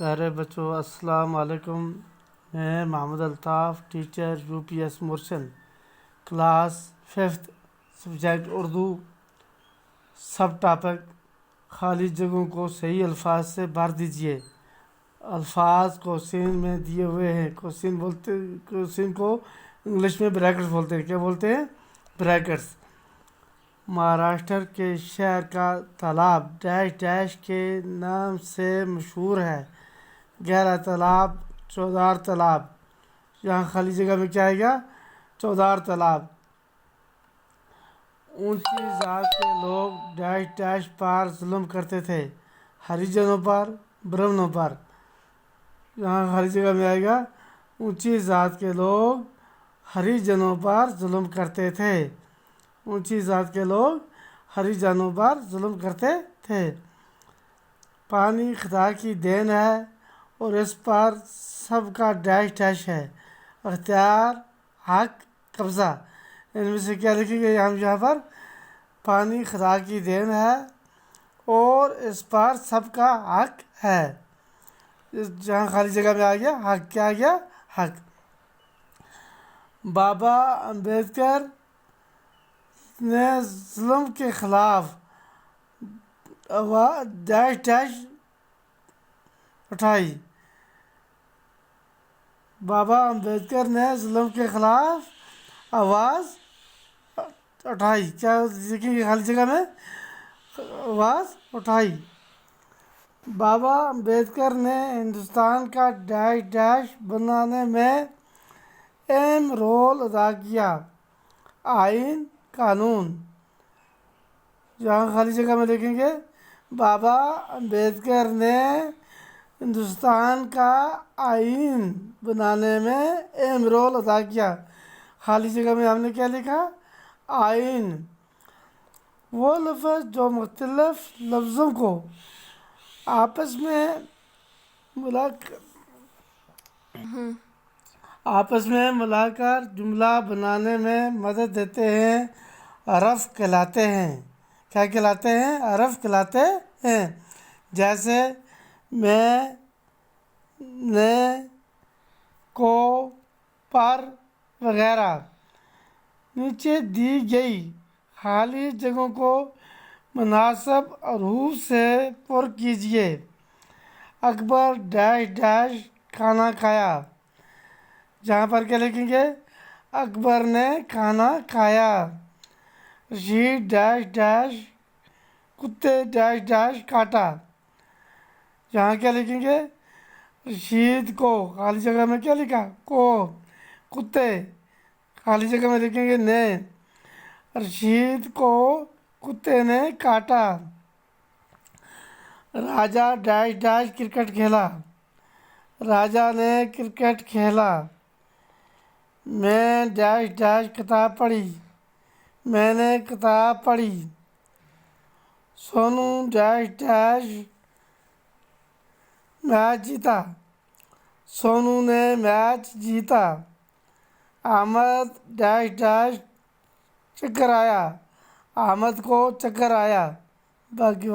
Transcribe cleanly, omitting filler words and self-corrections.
پیارے بچوں السلام علیکم. میں محمد الطاف ٹیچر UPS مرشد کلاس 5th سبجیکٹ اردو. سب ٹاپک خالی جگہوں کو صحیح الفاظ سے بھر دیجیے. الفاظ کوسچن میں دیے ہوئے ہیں. کوسچن کو انگلش میں بریکٹس بولتے ہیں. کیا بولتے ہیں؟ بریکٹس. مہاراشٹر کے شہر کا تالاب ڈیش ڈیش کے نام سے مشہور ہے. گہرا تالاب، چودار تالاب. یہاں خالی جگہ میں کیا آئے گا؟ چودار تالاب. اونچی ذات کے لوگ ڈیش ڈیش پر ظلم کرتے تھے. ہریجنوں پر، برہمنوں پر. یہاں خالی جگہ میں آئے گا اونچی ذات کے لوگ ہریجنوں پر ظلم کرتے تھے. اونچی ذات کے لوگ ہریجنوں پر ظلم کرتے تھے. پانی خدا کی دین ہے اور اس پر سب کا ڈیش ڈیش ہے. اختیار، حق، قبضہ. ان میں سے کیا لکھیں گے ہم یہاں پر؟ پانی خدا کی دین ہے اور اس پر سب کا حق ہے. جہاں خالی جگہ میں آ گیا حق. کیا آ گیا؟ حق. بابا امبیڈکر نے ظلم کے خلاف ڈیش ڈیش اٹھائی. بابا امبیڈکر نے ظلم کے خلاف آواز اٹھائی. کیا لکھیں گے خالی جگہ میں؟ آواز اٹھائی. بابا امبیڈکر نے ہندوستان کا ڈیش ڈیش بنانے میں اہم رول ادا کیا. آئین، قانون. یہاں خالی جگہ میں لکھیں گے بابا امبیڈکر نے ہندوستان کا آئین بنانے میں اہم رول ادا کیا. خالی جگہ میں ہم نے کیا لکھا؟ آئین. وہ لفظ جو مختلف لفظوں کو آپس میں ملا کر جملہ بنانے میں مدد دیتے ہیں حرف کہلاتے ہیں. کیا کہلاتے ہیں؟ حرف کہلاتے ہیں. جیسے میں، نے، کو، پر وغیرہ. نیچے دی گئی خالی جگہوں کو مناسب حروف سے پر کیجیے. اکبر ڈیش ڈیش کھانا کھایا. جہاں پر کیا لکھیں گے؟ اکبر نے کھانا کھایا. رشید ڈیش ڈیش کتے ڈیش ڈیش کاٹا. یہاں کیا لکھیں گے؟ رشید کو. خالی جگہ میں کیا لکھا؟ کو. کتے. خالی جگہ میں لکھیں گے نے. رشید کو کتے نے کاٹا. راجا ڈیش ڈیش کرکٹ کھیلا. راجا نے کرکٹ کھیلا. میں ڈیش ڈیش کتاب پڑھی. میں نے کتاب پڑھی. سونو ڈیش ڈیش میچ جیتا. سونو نے میچ جیتا. احمد ڈیش ڈیش چکر آیا. احمد کو چکر آیا. باقی